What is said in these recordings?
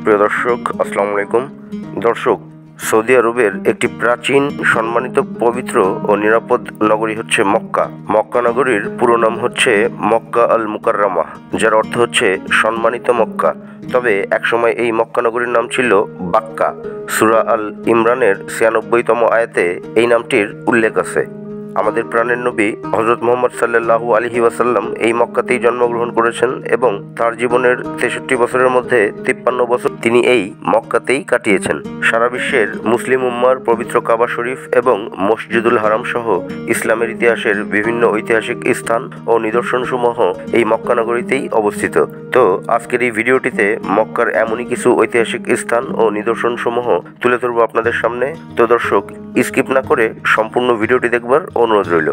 প্রিয় দর্শক, আসসালামু আলাইকুম। দর্শক, সৌদি আরবের একটি প্রাচীন, সম্মানিত, পবিত্র ও নিরাপদ নগরী হচ্ছে মক্কা। মক্কা নগরীর পুরো নাম হচ্ছে মক্কা আল মুকাররমাহ, যার অর্থ হচ্ছে সম্মানিত মক্কা। তবে একসময় এই মক্কা নগরীর নাম ছিল বাক্কা। সূরা আল ইমরানের ৯৬তম আয়াতে এই নামটির উল্লেখ আছে। আমাদের প্রাণের নবী হযরত মুহাম্মদ সাল্লাল্লাহু আলাইহি ওয়াসাল্লাম এই মক্কাতেই জন্মগ্রহণ করেছেন এবং তার জীবনের ৬৩ বছরের মধ্যে ৫৩ বছর তিনি এই মক্কাতেই কাটিয়েছেন। সারা বিশ্বের মুসলিম উম্মার পবিত্র কাবা শরীফ এবং মসজিদুল হারাম সহ ইসলামের ইতিহাসের বিভিন্ন ঐতিহাসিক স্থান ও নিদর্শনসমূহ এই মক্কা নগরীতেই অবস্থিত। তো আজকের এই ভিডিওটিতে মক্কার এমনই কিছু ঐতিহাসিক স্থান ও নিদর্শনসমূহ তুলে ধরবো আপনাদের সামনে। তো দর্শক, স্কিপ না করে সম্পূর্ণ ভিডিওটি দেখবার অনুরোধ রইল।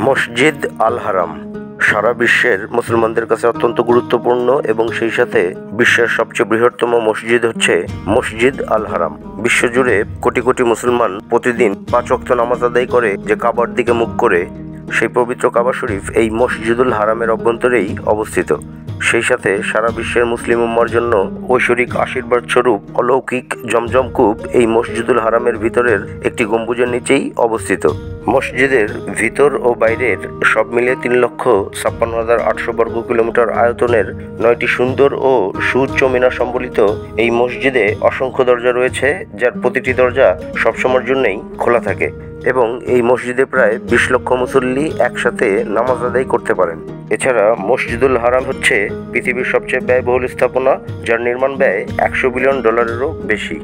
মসজিদ আল হারাম সারা বিশ্বের মুসলমানদের কাছে অত্যন্ত গুরুত্বপূর্ণ এবং সেই সাথে বিশ্বের সবচেয়ে বৃহত্তম মসজিদ হচ্ছে মসজিদ আল হারাম। বিশ্বজুড়ে কোটি কোটি মুসলমান প্রতিদিন ৫ ওয়াক্ত নামাজ আদায় করে যে কাবার দিকে মুখ করে, সেই পবিত্র কাবা শরীফ এই মসজিদুল হারামের অভ্যন্তরেই অবস্থিত। সেই সাথে সারা বিশ্বের মুসলিম উম্মার জন্য ঐশ্বরিক আশীর্বাদ স্বরূপ অলৌকিক জমজম কূপ এই মসজিদুল হারামের ভিতরের একটি গম্বুজের নিচেই অবস্থিত। মসজিদের ভিতর ও বাইরের সব মিলিয়ে ৩,৫৬,৮০০ বর্গ কিলোমিটার আয়তনের ৯টি সুন্দর ও সুউচ্চ মিনার সম্বলিত এই মসজিদে অসংখ্য দরজা রয়েছে, যার প্রতিটি দরজা সবসময়ের জন্যই খোলা থাকে এবং এই মসজিদে প্রায় ২০ লক্ষ মুসল্লি একসাথে নামাজ আদায় করতে পারেন। এছাড়া মসজিদুল হারাম হচ্ছে পৃথিবীর সবচেয়ে ব্যয়বহুল স্থাপনা, যার নির্মাণ ব্যয় $১০০ বিলিয়ন বেশি।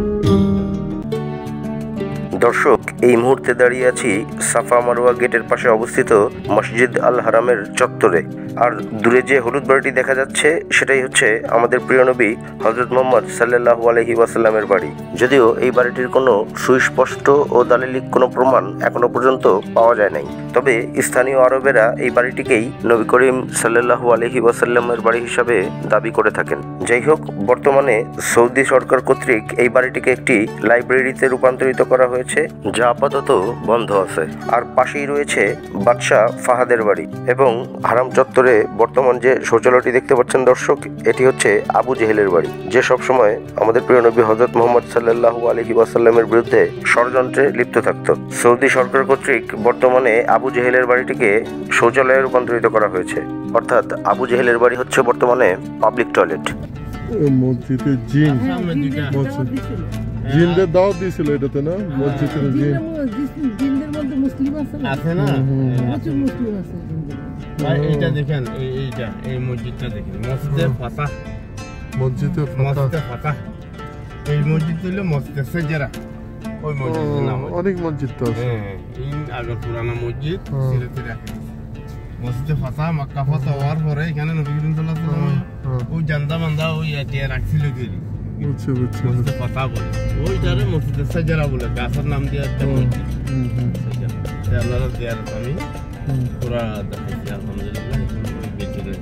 দর্শক, এই মুহূর্তে দাঁড়িয়ে আছি সাফা মারওয়া গেটের পাশে অবস্থিত মসজিদ আল হারামের চত্বরে। আর দূরে যে হলুদ বাড়িটি দেখা যাচ্ছে সেটাই হচ্ছে আমাদের প্রিয় নবী হযরত মুহাম্মদ সাল্লাল্লাহু আলাইহি ওয়াসাল্লামের বাড়ি। যদিও এই বাড়িটির কোনো সুস্পষ্ট ও দালিলিক কোনো প্রমাণ এখনো পর্যন্ত পাওয়া যায় নাই, তবে স্থানীয় আরবেরা এই বাড়িটিকেই নবী করিম সাল্লাল্লাহু আলাইহি ওয়াসাল্লামের বাড়ি হিসাবে দাবি করে থাকেন। যাই হোক, বর্তমানে সৌদি সরকার কর্তৃক এই বাড়িটিকে একটি লাইব্রেরিতে রূপান্তরিত করা হয়েছে, যা আপাতত বন্ধ আছে। আর পাশেই রয়েছে বাদশাহ ফাহাদের বাড়ি এবং হারাম চত্বরে বর্তমান যে শৌচালয়টি দেখতে পাচ্ছেন দর্শক, এটি হচ্ছে আবু জেহেলের বাড়ি, যে সবসময় আমাদের প্রিয় নবী হযরত মুহাম্মদ সাল্লাল্লাহু আলাইহি ওয়াসাল্লামের বিরুদ্ধে ষড়যন্ত্রে লিপ্ত থাকত। সৌদি সরকার কর্তৃক বর্তমানে আবু জেহেলের বাড়িটিকে শৌচালয়ে রূপান্তরিত করা হয়েছে, অর্থাৎ আবু জেহেলের বাড়ি হচ্ছে বর্তমানে পাবলিক টয়লেট। মসজিদে জিন জিনদের দাওয়াত দিয়েছিল এটাতে না? মসজিদের জিনদের মধ্যে মুসলিম আছে না? প্রচুর মুসলিম আছে। এইটা দেখেন, এইটা এই মসজিদটা দেখেন, মসজিদে ফাতাহ। মসজিদে ফাতাহ এই মসজিদ হলো মসজিদে সেজরা। ওই মসজিদের নাম অনেক মসজিদ তো আছে। এই আগের পুরানো মসজিদ ধীরে ধীরে মসজিদে ফাতাহ। মক্কা ফাতাহ হওয়ার পরে এখানে নবী করিম সাল্লাল্লাহু আলাইহি ওয়াসাল্লাম ওই জান্দা বান্দা ওই দিয়ে রাখছিল গেলি। বুঝছি মসজিদে ফাতাহ বলে, ওইটারে মসজিদে সেজরা বলে, গাছের নাম দিয়ে একটা মসজিদ সেজরা। আল্লাহর জিয়ারত আমি পুরা দেখাইছি আলহামদুলিল্লাহ। ভিতরে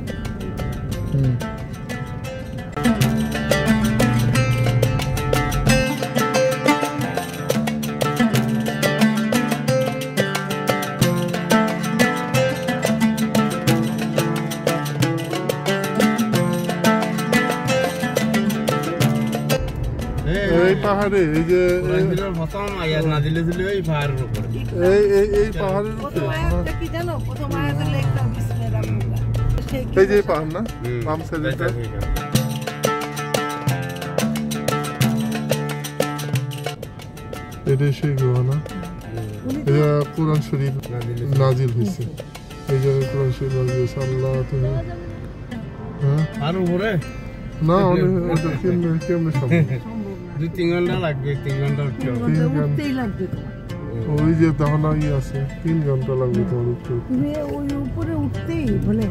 এই পাহাড়ে এই যে প্রথম আয়াত নাযিল হয়েছিল এই পাহাড়ের উপরে, এই পাহাড়ের উপরে কি জানো? প্রথম আয়াতে লেখা বিসমিল্লাহ, এই যে পাহাড় না বাম সাইডে, এটা সেই গুহা না? এটা কোরআন শরীফ নাজিল হয়েছে, এই জায়গায় কোরআন শরীফ নাজিল হয়েছে। আল্লাহ তুমি আর উপরে না, এটা কেমনে সম্ভব? 2-3 ঘন্টা লাগবে, 3 ঘন্টা উঠতেই লাগবে। ওই যে তখন আছে 3 ঘন্টা লাগবে তোমার উঠতে। তুমি ওই উপরে উঠতেই মানে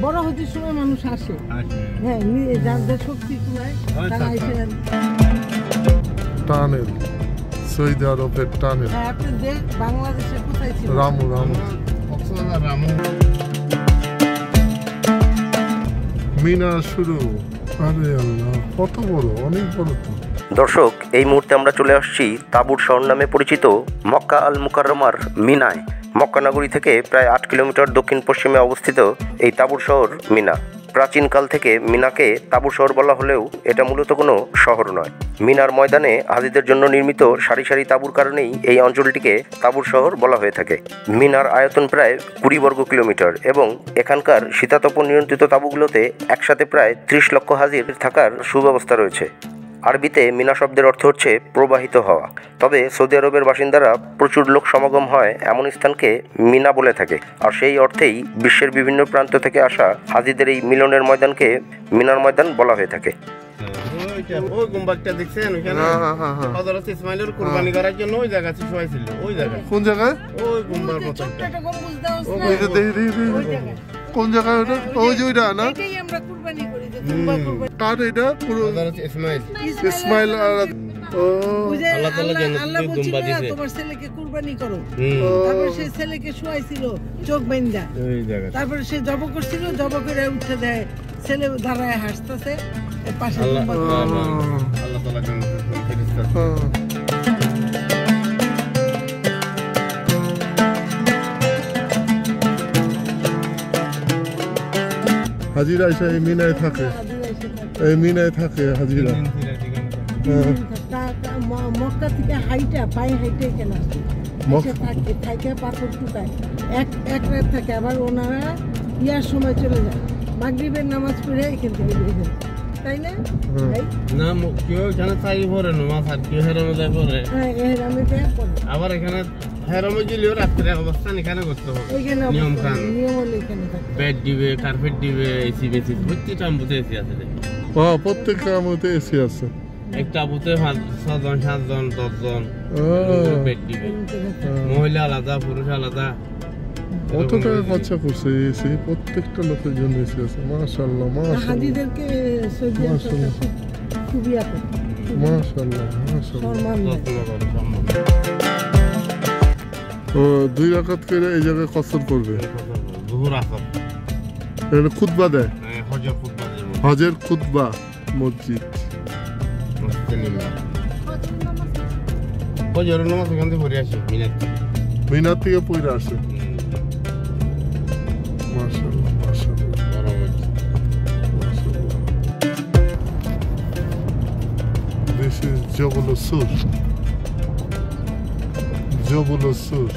বড় হতে সময় মানুষ আসে, হ্যাঁ, যার শক্তি কুলায় তারা এসে টানেল, সৌদি আরবের টানেল। রামু মিনা শুরু। আরে আল্লাহ, কত বড়, অনেক বড় তো। দর্শক, এই মুহূর্তে আমরা চলে আসছি তাবুর শহর নামে পরিচিত মক্কা আল মুকাররমার মিনায়। মক্কা নগরী থেকে প্রায় 8 কিলোমিটার দক্ষিণ পশ্চিমে অবস্থিত এই তাবুর শহর মিনা। প্রাচীনকাল থেকে মিনাকে তাবুর শহর বলা হলেও এটা মূলত কোনো শহর নয়। মিনার ময়দানে হাজিদের জন্য নির্মিত সারি সারি তাঁবুর কারণেই এই অঞ্চলটিকে তাঁবুর শহর বলা হয়ে থাকে। মিনার আয়তন প্রায় 20 বর্গ কিলোমিটার এবং এখানকার শীতাতপ নিয়ন্ত্রিত তাঁবুগুলোতে একসাথে প্রায় 30 লক্ষ হাজির থাকার সুব্যবস্থা রয়েছে। আরবিতে মিনা শব্দের অর্থ হচ্ছে প্রবাহিত হওয়া। তবে সৌদি আরবের বাসিন্দারা প্রচুর লোক সমাগম হয় এমন স্থানকে মিনা বলে থাকে। আর সেই অর্থেই বিশ্বের বিভিন্ন প্রান্ত থেকে আসা হাজিদের এই মিলনের ময়দানকে মিনার ময়দান বলা হয়ে থাকে। ওই গুম্বাদটা দেখছেন ওখানে হযরত ইসমাইলের কুরবানি করার জন্য ওই জায়গা ছিল। ওই জায়গা কোন জায়গায়? ওই গুম্বার মতো একটা গম্বুজ দাও না। ওই যে দেখি কোন জায়গায় ওটা? ওই যে ওইটা না, এটাই আমরা কুরবানি করি যে কুরবা কুরবানি। কার এটা? পুরো হযরত ইসমাইল। ও আল্লাহ তাআলা জান্নাতে গুম্বা দিয়েছে, তোমার ছেলেকে কুরবানি করো। তারপর সেই ছেলেকে শোয়াইছিল চোখ বাইন্দা, ওই জায়গা। তারপর সে জব করছিল, জব করে উঠে দেয়, ছেলে দাঁড়ায় হাসতেছে পাশে। আল্লাহ তাআলা জান্নাতে ফেরেশতা। হাজিরা এসে এই মিনায় থাকে, এই মিনায় থাকে হাজিরা। মক্কা থেকে পায়ে হাইটে কেন থাকে, থাকে পাথর টুকায় এক রাত থাকে। আবার ওনারা ইয়ার সময় চলে যায়, মাগরিবের নামাজ পড়ে এখান থেকে বেরিয়ে যায়, তাই না? না, কেউ এখানে চাই পড়ে নামাজ, আর কেউ হেরামে যায় পড়ে। হ্যাঁ, হেরামে যায় পড়ে। আবার এখানে হেরামে গেলেও রাত্রে অবস্থান এখানে করতে হবে। নিয়ম হলো এখানে বেড দিবে, কার্পেট দিবে, এসি বেসি প্রত্যেকটা আম্বুতে এসি আছে। প্রত্যেকটা আম্বুতে এসি আছে। একটা আবুতে 6 জন 7 জন 10 জন বেড দিবে, মহিলা আলাদা পুরুষ আলাদা। কত টাকা খরচা করছে এসি? প্রত্যেকটা লোকের জন্য এসি আছে। মাশাআল্লাহ, মাশাআল্লাহ, হাজিদেরকে সৌদি আরব খুবই আপন। মাশাআল্লাহ, মাশাআল্লাহ। ও 2 রাকাত করে এই জায়গায় কসর করবে। দুহুর আসর এখানে খুতবা দেয়, হজের খুতবা দেয়, হজের খুতবা মসজিদ। হজের নামাজ এখান থেকে পড়ে আসে মিনার থেকে পড়ে আসে। মাশাআল্লাহ, মাশাআল্লাহ, মাশাআল্লাহ। This is Jabal Sur. Jabal Sur.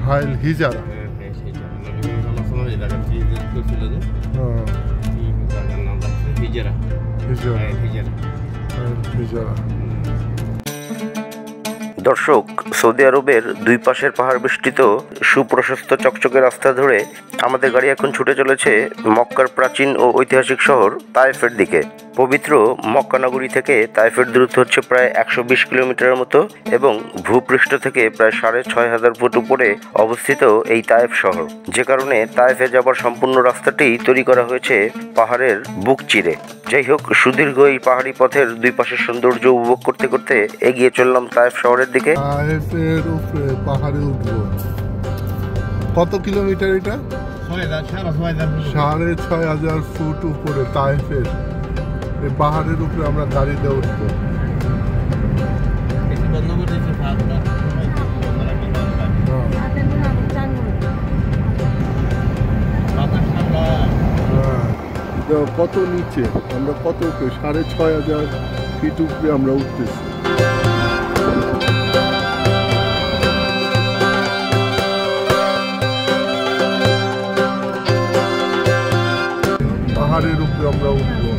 Hail হিজারা। দর্শক, সৌদি আরবের 2 পাশের পাহাড় বেষ্টিত সুপ্রশস্ত চকচকে রাস্তা ধরে আমাদের গাড়ি এখন ছুটে চলেছে মক্কার প্রাচীন ও ঐতিহাসিক শহর তায়েফের দিকে। পবিত্র মক্কা নগরী থেকে তায়েফের দূরত্ব হচ্ছে প্রায় 120 কিলোমিটারের মতো এবং ভূপৃষ্ঠ থেকে প্রায় 6500 ফুট উপরে অবস্থিত এই তায়েফ শহর, যে কারণে তায়েফে যাবার সম্পূর্ণ রাস্তাটি তৈরি করা হয়েছে পাহাড়ের বুক চিরে। যাই হোক, সুদীর্ঘ এই পাহাড়ি পথের 2 পাশের সৌন্দর্য উপভোগ করতে করতে এগিয়ে চললাম তায়েফ শহরের দিকে। তায়েফের উপরে পাহাড়ে উঠবো। কত কিলোমিটার এটা? 6500 ফুট উপরে তায়েফের এই পাহাড়ের উপরে আমরা গাড়িতে উঠবো। কত নিচে আমরা, কত উপরে? 6500 ফিট উপরে আমরা উঠতেছি। পাহাড়ের উপরে আমরা উঠবো।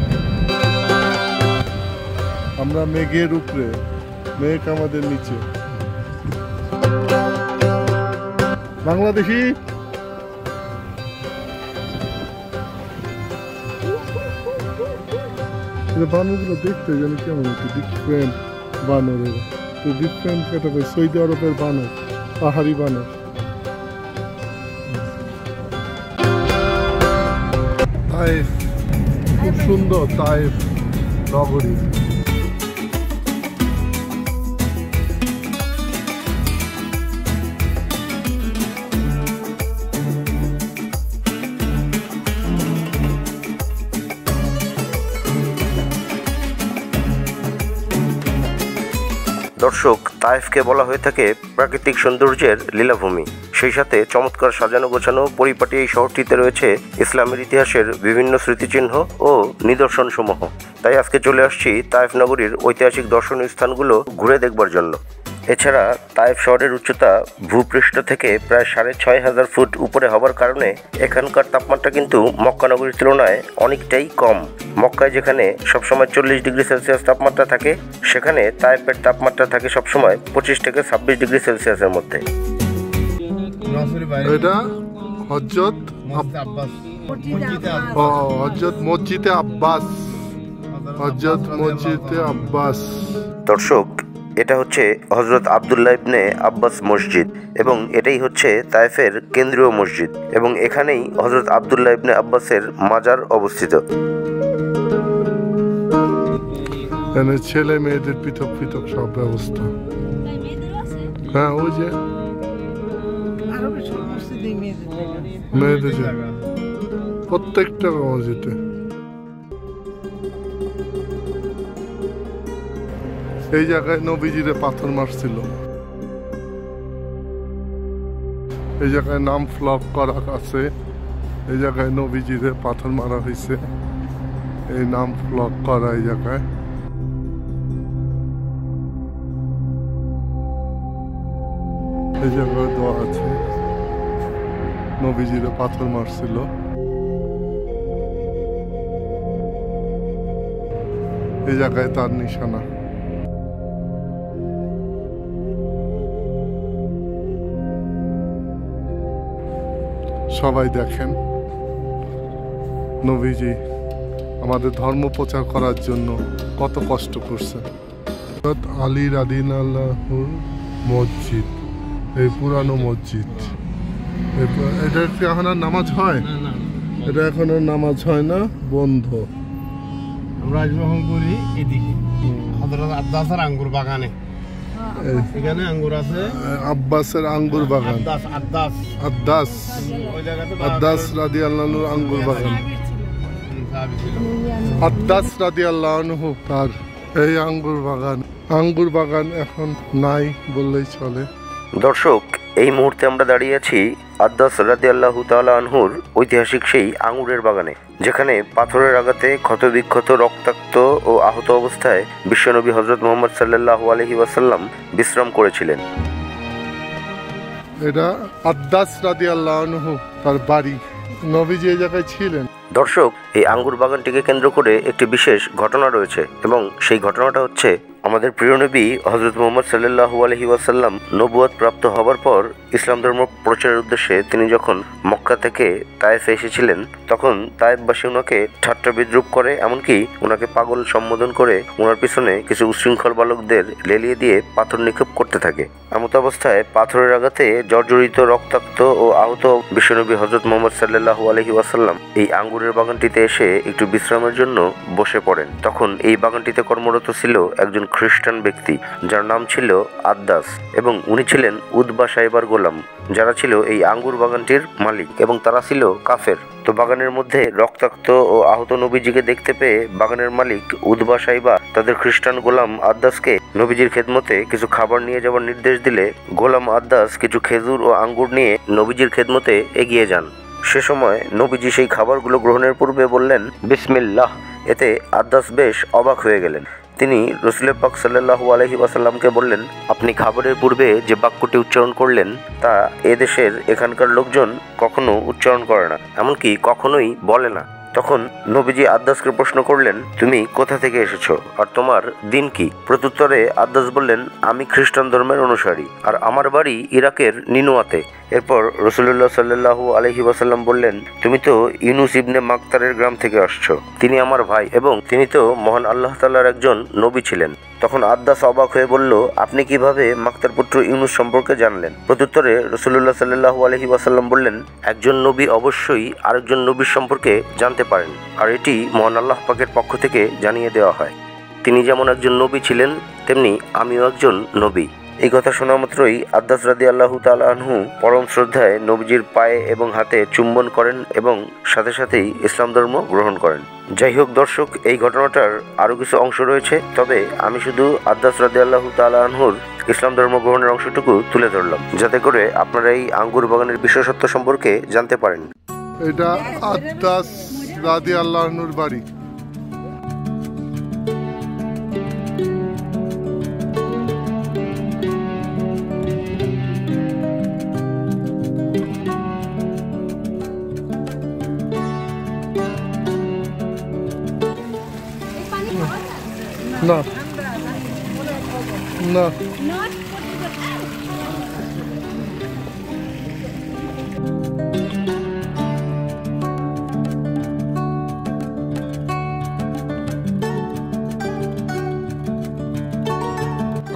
আমরা মেঘের উপরে, মেঘ আমাদের নিচে। বাংলাদেশি বানরগুলো দেখতে যেন কেমন একটু ডিফারেন্ট বানরের, তো ডিফারেন্ট ক্যাটাগরি। সৌদি আরবের বানর, পাহাড়ি বানর। তাইফ, খুব সুন্দর তাইফ নগরী। দর্শক, তায়েফকে বলা হয়ে থাকে প্রাকৃতিক সৌন্দর্যের লীলাভূমি। সেই সাথে চমৎকার সাজানো গোছানো পরিপাটি এই শহরটিতে রয়েছে ইসলামের ইতিহাসের বিভিন্ন স্মৃতিচিহ্ন ও নিদর্শনসমূহ। তাই আজকে চলে আসছি তায়েফ নগরীর ঐতিহাসিক দর্শনীয় স্থানগুলো ঘুরে দেখবার জন্য। এছাড়া তায়েফ শহরের উচ্চতা ভূপৃষ্ঠ থেকে প্রায় 6500 ফুট উপরে হবার কারণে এখানকার তাপমাত্রা কিন্তু মক্কা নগরীর তুলনায় অনেকটাই কম। মক্কায় যেখানে সবসময় 40 ডিগ্রি সেলসিয়াস তাপমাত্রা থাকে, সেখানে তায়েফের তাপমাত্রা থাকে সবসময় 25 থেকে 26 ডিগ্রি সেলসিয়াসের মধ্যে। এটা হযরত মসজিদে আব্বাস, হযরত মসজিদে আব্বাস। দর্শক, এটা হচ্ছে হযরত আব্দুল্লাহ ইবনে আব্বাস মসজিদ এবং এটাই হচ্ছে তায়েফের কেন্দ্রীয় মসজিদ এবং এখানেই হযরত আব্দুল্লাহ ইবনে আব্বাসের মাজার অবস্থিত। এখানে ছেলে মেয়েদের পৃথক পৃথক সব ব্যবস্থা। হ্যাঁ, ওই যে মেয়েদের প্রত্যেকটা মসজিদে। এই জায়গায় নবীজিরে পাথর মারছিল, এই জায়গায় নাম ফ্লগ করা আছে, এই জায়গায় নবীজিরে পাথর মারা হয়েছে, এই নাম ফ্লগ করা এই জায়গায়। এই জায়গায় দোয়া আছে, নবীজিরে পাথর মারছিল। এই জায়গায় তার নিশানা। সবাই দেখেন, নবীজি আমাদের ধর্ম প্রচার করার জন্য কত কষ্ট করছেন। আলী রাদিয়াল্লাহুর মসজিদ, এই পুরানো মসজিদ। এটা এখন আর নামাজ হয়? এটা এখন আর নামাজ হয় না, বন্ধ। আমরা যখন করি এদিকে হযরত আব্বাসের আঙ্গুর বাগানে, এখানে আঙ্গুর আছে, আব্বাসের আঙ্গুর বাগান, আদ্দাস রাদিয়াল্লাহুর আঙ্গুর বাগান, আদ্দাস রাদিয়াল্লাহু তার এই আঙ্গুর বাগান। আঙ্গুর বাগান এখন নাই বললেই চলে। দর্শক, এই মুহূর্তে আমরা দাঁড়িয়ে আছি আদ্দাস রাদিয়াল্লাহু তাআলা আনহুর ঐতিহাসিক সেই আঙ্গুরের বাগানে, যেখানে পাথরের আঘাতে ক্ষতবিক্ষত, রক্তাক্ত ও আহত অবস্থায় বিশ্বনবী হযরত মুহাম্মদ সাল্লাল্লাহু আলাইহি ওয়াসাল্লাম বিশ্রাম করেছিলেন। এটা আদ্দাস রাদিয়াল্লাহু আনহু তার বাড়ি, নবীজি এই জায়গায় ছিলেন। দর্শক, এই আঙ্গুর বাগানটিকে কেন্দ্র করে একটি বিশেষ ঘটনা রয়েছে এবং সেই ঘটনাটা হচ্ছে আমাদের প্রিয় নবী হযরত মুহাম্মদ সাল্লাল্লাহু আলাইহি ওয়াসাল্লাম নবুয়ত প্রাপ্ত হবার পর ইসলাম ধর্ম প্রচারের উদ্দেশ্যে তিনি যখন মক্কা থেকে তায়েফে এসেছিলেন, তখন তায়েফবাসী ওনাকে ঠাট্টা বিদ্রুপ করে, এমনকি ওনাকে পাগল সম্বোধন করে ওনার পিছনে কিছু উশৃঙ্খল বালকদের লেলিয়ে দিয়ে পাথর নিক্ষেপ করতে থাকে। এমত অবস্থায় পাথরের আঘাতে জর্জরিত, রক্তাক্ত ও আহত বিশ্বনবী হযরত মুহাম্মদ সাল্লাল্লাহু আলাইহি ওয়াসাল্লাম এই আঙ্গুরের বাগানটিতে এসে একটু বিশ্রামের জন্য বসে পড়েন। তখন এই বাগানটিতে কর্মরত ছিল একজন খ্রিস্টান ব্যক্তি, যার নাম ছিল আদ্দাস, এবং উনি ছিলেন উতবা সাইবার গোলাম, যারা ছিল এই আঙ্গুর বাগানটির মালিক, এবং তারা ছিল কাফের। তো বাগানের মধ্যে রক্তাক্ত ও আহত নবীজিকে দেখতে পেয়ে বাগানের মালিক উতবা সাইবা তাদের খ্রিস্টান গোলাম আদ্দাসকে নবীজির খেদমতে কিছু খাবার নিয়ে যাওয়ার নির্দেশ দিলে গোলাম আদ্দাস কিছু খেজুর ও আঙ্গুর নিয়ে নবীজির খেদমতে এগিয়ে যান। সে সময় নবীজি সেই খাবারগুলো গ্রহণের পূর্বে বললেন বিসমিল্লাহ। এতে আদ্দাস বেশ অবাক হয়ে গেলেন। তিনি রাসূল পাক সাল্লাল্লাহু আলাইহি ওয়াসাল্লামকে বললেন, আপনি খাবারের পূর্বে যে বাক্যটি উচ্চারণ করলেন তা এদেশের এখানকার লোকজন কখনো উচ্চারণ করে না, এমনকি কখনোই বলে না। তখন নবীজি আদ্দাসকে প্রশ্ন করলেন, তুমি কোথা থেকে এসেছো আর তোমার দিন কি? প্রত্যুত্তরে আদ্দাস বললেন, আমি খ্রিস্টান ধর্মের অনুসারী আর আমার বাড়ি ইরাকের নিনুয়াতে। এরপর রাসূলুল্লাহ সাল্লাল্লাহু আলাইহি ওয়াসাল্লাম বললেন, তুমি তো ইউনুস ইবনে মাকতারের গ্রাম থেকে আসছো, তিনি আমার ভাই এবং তিনি তো মহান আল্লাহ তাআলার একজন নবী ছিলেন। তখন আদ্দাস অবাক হয়ে বলল, আপনি কিভাবে মাকতার পুত্র ইউনুস সম্পর্কে জানলেন? প্রত্যুত্তরে রাসূলুল্লাহ সাল্লাল্লাহু আলাইহি ওয়াসাল্লাম বললেন, একজন নবী অবশ্যই আরেকজন নবীর সম্পর্কে জানতে পারেন, আর এটি মহান আল্লাহ পাকের পক্ষ থেকে জানিয়ে দেওয়া হয়। তিনি যেমন একজন নবী ছিলেন, তেমনি আমিও একজন নবী। এই কথা শোনা মাত্রই আদ্দাস রাদিয়াল্লাহু তাআলা আনহু পরম শ্রদ্ধায় নবীজির পায়ে এবং হাতে চুম্বন করেন এবং সাথে সাথেই ইসলাম ধর্ম গ্রহণ করেন। যাই হোক দর্শক, এই ঘটনাটার আরও কিছু অংশ রয়েছে, তবে আমি শুধু আদ্দাস রাদিয়াল্লাহু তাআলা আনহুর ইসলাম ধর্ম গ্রহণের অংশটুকু তুলে ধরলাম, যাতে করে আপনারা এই আঙ্গুর বাগানের বিশেষত্ব সম্পর্কে জানতে পারেন। এটা আদ্দাস রাদিয়াল্লাহু আনহুর বাড়ি। না না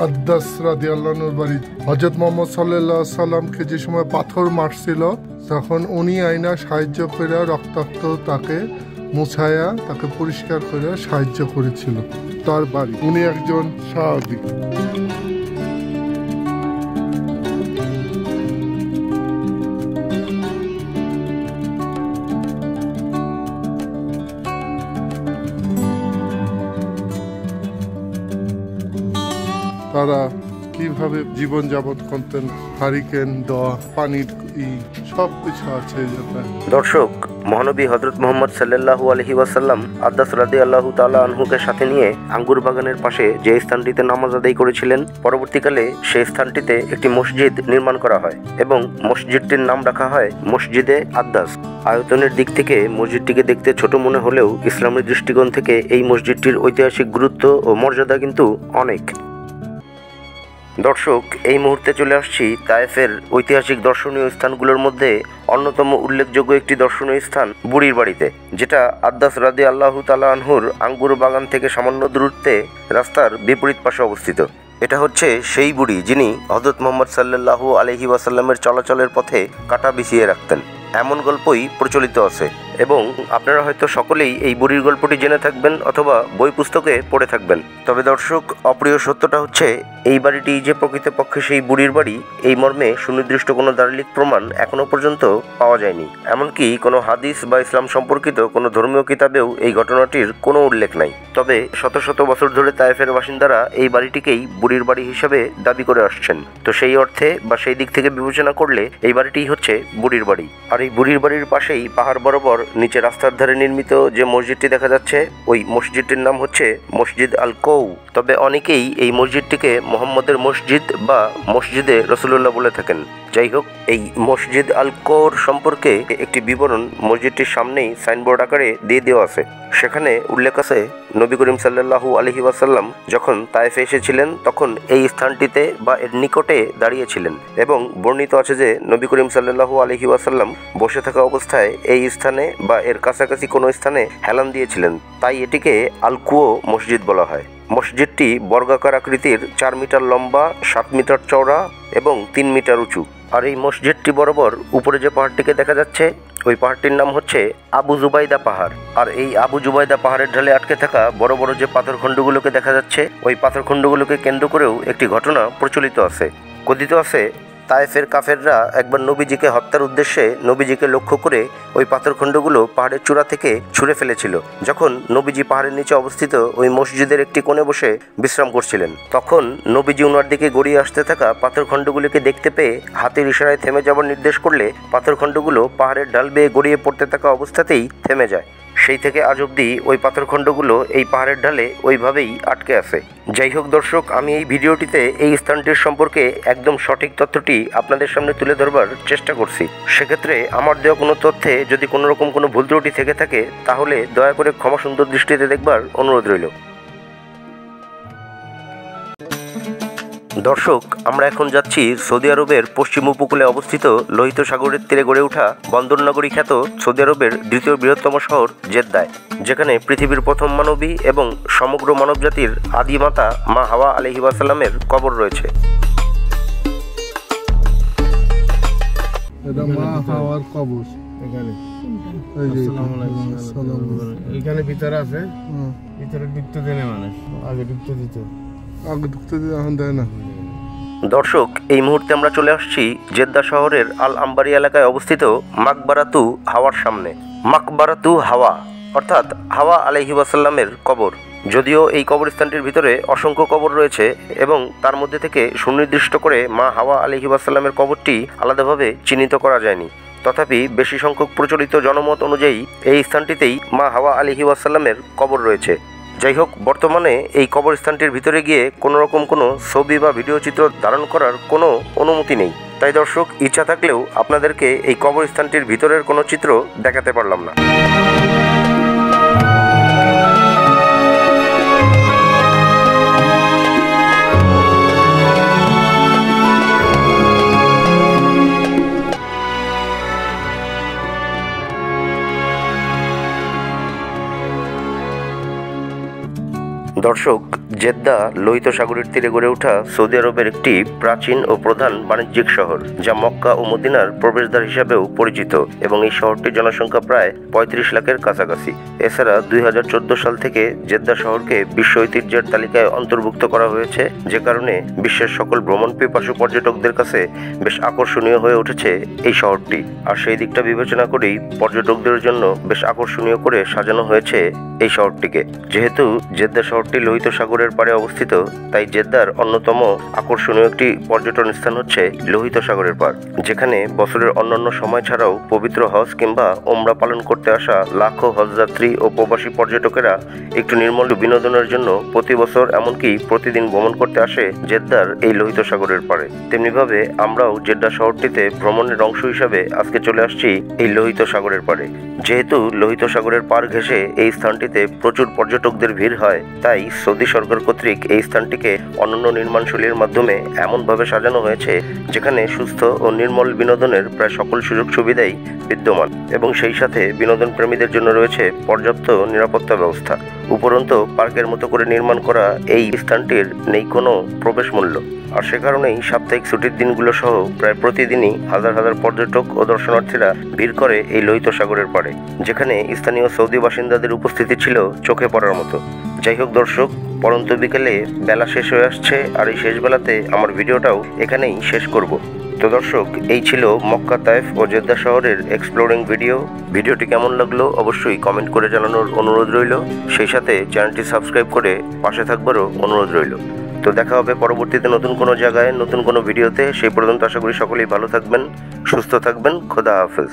আদ্দাস রাদিয়াল্লাহু আনহুর বাড়ি। হযরত মুহাম্মদ সাল্লাল্লাহু আলাইহি সাল্লামকে যে সময় পাথর মারছিল, তখন উনি আইনা সাহায্য করে রক্তাক্ত তাকে মুছায়া তাকে পরিষ্কার করে সাহায্য করেছিল। তার বাড়ি, উনি একজন সাহাবী। তারা কিভাবে জীবন যাপন করতেন, হারিকেন দেওয়া, পানির সব কিছু আছে। দর্শক, মহানবী হযরত মুহাম্মদ সাল্লাল্লাহু আলাইহি ওয়াসাল্লাম আদ্দাস রাদিয়াল্লাহু তাআলা আনহুকে সাথে নিয়ে আঙ্গুর বাগানের পাশে যে স্থানটিতে নামাজ আদায় করেছিলেন, পরবর্তীকালে সেই স্থানটিতে একটি মসজিদ নির্মাণ করা হয় এবং মসজিদটির নাম রাখা হয় মসজিদে আদ্দাস। আয়তনের দিক থেকে মসজিদটিকে দেখতে ছোট মনে হলেও ইসলামের দৃষ্টিকোণ থেকে এই মসজিদটির ঐতিহাসিক গুরুত্ব ও মর্যাদা কিন্তু অনেক। দর্শক, এই মুহূর্তে চলে আসছি তায়েফের ঐতিহাসিক দর্শনীয় স্থানগুলোর মধ্যে অন্যতম উল্লেখযোগ্য একটি দর্শনীয় স্থান বুড়ির বাড়িতে, যেটা আদ্দাস রাদিয়াল্লাহু তাআলা আনহুর আঙ্গুর বাগান থেকে সামান্য দূরত্বে রাস্তার বিপরীত পাশে অবস্থিত। এটা হচ্ছে সেই বুড়ি যিনি হযরত মুহাম্মদ সাল্লাল্লাহু আলাইহি ওয়াসাল্লামের চলাচলের পথে কাঁটা বিছিয়ে রাখতেন, এমন গল্পই প্রচলিত আছে। এবং আপনারা হয়তো সকলেই এই বুড়ির গল্পটি জেনে থাকবেন অথবা বই পুস্তকে পড়ে থাকবেন। তবে দর্শক, অপ্রিয় সত্যটা হচ্ছে এই বাড়িটি যে প্রকৃতপক্ষে সেই বুড়ির বাড়ি, এই মর্মে সুনির্দিষ্ট কোনো দালিলিক প্রমাণ এখনো পর্যন্ত পাওয়া যায়নি। এমনকি কোনো হাদিস বা ইসলাম সম্পর্কিত কোনো ধর্মীয় কিতাবেও এই ঘটনাটির কোনো উল্লেখ নাই। তবে শত শত বছর ধরে তায়েফের বাসিন্দারা এই বাড়িটিকেই বুড়ির বাড়ি হিসেবে দাবি করে আসছেন। তো সেই অর্থে বা সেই দিক থেকে বিবেচনা করলে এই বাড়িটিই হচ্ছে বুড়ির বাড়ি। আর এই বুড়ির বাড়ির পাশেই পাহাড় বরাবর নিচে রাস্তার ধারে নির্মিত যে মসজিদটি দেখা যাচ্ছে, ওই মসজিদটির নাম হচ্ছে মসজিদ আল কৌ। তবে অনেকেই এই মসজিদটিকে মোহাম্মদের মসজিদ বা মসজিদে রাসূলুল্লাহ বলে থাকেন। যাই হোক, এই মসজিদ আল কৌর সম্পর্কে একটি বিবরণ মসজিদটির সামনেই সাইনবোর্ড আকারে দিয়ে দেওয়া আছে। সেখানে উল্লেখ আছে, নবী করিম সাল্লাল্লাহু আলাইহি ওয়াসাল্লাম যখন তায়েফে এসেছিলেন তখন এই স্থানটিতে বা এর নিকটে দাঁড়িয়েছিলেন এবং বর্ণিত আছে যে নবী করিম সাল্লাল্লাহু আলাইহি ওয়াসাল্লাম বসে থাকা অবস্থায় এই স্থানে বা এর কাছাকাছি কোনো স্থানে হেলান দিয়েছিলেন, তাই এটিকে আল কুয়ো মসজিদ বলা হয়। মসজিদটি বর্গাকার আকৃতির, 4 মিটার লম্বা, 7 মিটার চওড়া এবং 3 মিটার উঁচু। আর এই মসজিদটি বরাবর উপরে যে পাহাড়টিকে দেখা যাচ্ছে, ওই পাহাড়টির নাম হচ্ছে আবু জুবাইদা পাহাড়। আর এই আবু জুবাইদা পাহাড়ের ঢালে আটকে থাকা বড় বড় যে পাথরখণ্ডগুলোকে দেখা যাচ্ছে, ওই পাথরখণ্ডগুলোকে কেন্দ্র করেও একটি ঘটনা প্রচলিত আছে। কথিত আছে, তায়েফের কাফেররা একবার নবীজিকে হত্যার উদ্দেশ্যে নবীজিকে লক্ষ্য করে ওই পাথরখণ্ডগুলো পাহাড়ের চূড়া থেকে ছুঁড়ে ফেলেছিল। যখন নবীজি পাহাড়ের নিচে অবস্থিত ওই মসজিদের একটি কোণে বসে বিশ্রাম করছিলেন, তখন নবীজি ওনার দিকে গড়িয়ে আসতে থাকা পাথরখণ্ডগুলিকে দেখতে পেয়ে হাতের ইশারায় থেমে যাবার নির্দেশ করলে পাথরখণ্ডগুলো পাহাড়ের ঢাল বেয়ে গড়িয়ে পড়তে থাকা অবস্থাতেই থেমে যায়। সেই থেকে আজ অবধি ওই পাথরখণ্ডগুলো এই পাহাড়ের ঢালে ওইভাবেই আটকে আছে। যাই হোক দর্শক, আমি এই ভিডিওটিতে এই স্থানটির সম্পর্কে একদম সঠিক তথ্যটি আপনাদের সামনে তুলে ধরবার চেষ্টা করছি। সেক্ষেত্রে আমার দেওয়া কোনো তথ্যে যদি কোনো রকম কোনো ভুল ত্রুটি থেকে থাকে, তাহলে দয়া করে ক্ষমা সুন্দর দৃষ্টিতে দেখবার অনুরোধ রইল। দর্শক, আমরা এখন যাচ্ছি সৌদি আরবের পশ্চিম উপকূলে অবস্থিত লোহিত সাগরের তীরে গড়ে ওঠা বন্দরনগরী খ্যাত সৌদি আরবের দ্বিতীয় বৃহত্তম শহর জেদ্দায়, যেখানে পৃথিবীর প্রথম মানবী এবং সমগ্র মানবজাতির আদি মাতা মা হাওয়া আলাইহিস সালামের কবর রয়েছে। এটা মা হাওয়ার কবর। এখানে এই যে আসসালামু আলাইকুম। এখানে ভিতরে আছে, ভিতরে ঢুকতে দেয় না মানুষ, আগে ঢুকতে দিত। আগে ঢুকতে দিয়ে এখন দেয় না। দর্শক, এই মুহূর্তে আমরা চলে আসছি জেদ্দা শহরের আল আম্বারি এলাকায় অবস্থিত মাকবারাতু হাওয়ার সামনে। মাকবারাতু হাওয়া অর্থাৎ হাওয়া আলাইহিস সালামের কবর। যদিও এই কবরস্থানটির ভিতরে অসংখ্য কবর রয়েছে এবং তার মধ্যে থেকে সুনির্দিষ্ট করে মা হাওয়া আলাইহিস সালামের কবরটি আলাদাভাবে চিহ্নিত করা যায়নি। তথাপি বেশি সংখ্যক প্রচলিত জনমত অনুযায়ী এই স্থানটিতেই মা হাওয়া আলাইহিস সালামের কবর রয়েছে। যাই হোক, বর্তমানে এই কবরস্থানটির ভিতরে গিয়ে কোনো রকম কোনো ছবি বা ভিডিও চিত্র ধারণ করার কোনো অনুমতি নেই। তাই দর্শক, ইচ্ছা থাকলেও আপনাদেরকে এই কবরস্থানটির ভিতরের কোনো চিত্র দেখাতে পারলাম না। দর্শক, জেদ্দা লোহিত সাগরের তীরে গড়ে ওঠা সৌদি আরবের একটি প্রাচীন ও প্রধান বাণিজ্যিক শহর, যা মক্কা ও মদিনার প্রবেশদ্বার হিসাবেও পরিচিত এবং এই শহরটির জনসংখ্যা প্রায় ৩৫ লাখের কাছাকাছি। এছাড়া ২০১৪ সাল থেকে জেদ্দা শহরকে বিশ্ব ঐতিহ্যের তালিকায় অন্তর্ভুক্ত করা হয়েছে, যে কারণে বিশ্বের সকল ভ্রমণ পিপাসু পর্যটকদের কাছে বেশ আকর্ষণীয় হয়ে উঠেছে এই শহরটি। আর সেই দিকটা বিবেচনা করেই পর্যটকদের জন্য বেশ আকর্ষণীয় করে সাজানো হয়েছে এই শহরটিকে। যেহেতু জেদ্দা শহরটি লোহিত সাগরের পাড়ে অবস্থিত, তাই জেদ্দার অন্যতম আকর্ষণীয় একটি পর্যটন স্থান হচ্ছে লোহিত সাগরের পাড়, যেখানে বছরের অন্যান্য সময় ছাড়াও পবিত্র হজ কিংবা ওমরা পালন করতে আসা লাখো হজযাত্রী ও প্রবাসী পর্যটকেরা একটু নির্মল বিনোদনের জন্য প্রতি বছর এমনকি প্রতিদিন ভ্রমণ করতে আসে জেদ্দার এই লোহিত সাগরের পাড়ে। তেমনিভাবে আমরাও জেদ্দা শহরটিতে ভ্রমণের অংশ হিসাবে আজকে চলে আসছি এই লোহিত সাগরের পাড়ে। যেহেতু লোহিত সাগরের পাড় ঘেঁষে এই স্থানটিতে প্রচুর পর্যটকদের ভিড় হয়, তাই সৌদি সরকার কর্তৃক এই স্থানটিকে অনন্য নির্মাণশৈলীর মাধ্যমে এমনভাবে সাজানো হয়েছে যেখানে সুস্থ ও নির্মল বিনোদনের প্রায় সকল সুযোগ সুবিধাই বিদ্যমান এবং সেই সাথে বিনোদন প্রেমীদের জন্য রয়েছে পর্যাপ্ত নিরাপত্তা ব্যবস্থা। উপরন্তু পার্কের মতো করে নির্মাণ করা এই স্থানটির নেই কোনো প্রবেশ মূল্য। আর সে কারণেই সাপ্তাহিক ছুটির দিনগুলো সহ প্রায় প্রতিদিনই হাজার হাজার পর্যটক ও দর্শনার্থীরা ভিড় করে এই লোহিত সাগরের পাড়ে, যেখানে স্থানীয় সৌদি বাসিন্দাদের উপস্থিতি ছিল চোখে পড়ার মতো। যাই হোক দর্শক, পরন্ত বিকেলে বেলা শেষ হয়ে আসছে, আর এই শেষ বেলাতে আমার ভিডিওটাও এখানেই শেষ করব। তো দর্শক, এই ছিল মক্কা, তায়েফ ও জেদ্দা শহরের এক্সপ্লোরিং ভিডিওটি কেমন লাগলো অবশ্যই কমেন্ট করে জানানোর অনুরোধ রইল। সেই সাথে চ্যানেলটি সাবস্ক্রাইব করে পাশে থাকবারও অনুরোধ রইল। তো দেখা হবে পরবর্তীতে নতুন কোনো জায়গায় নতুন কোনো ভিডিওতে। সেই পর্যন্ত আশা করি সকলেই ভালো থাকবেন, সুস্থ থাকবেন। খোদা হাফেজ।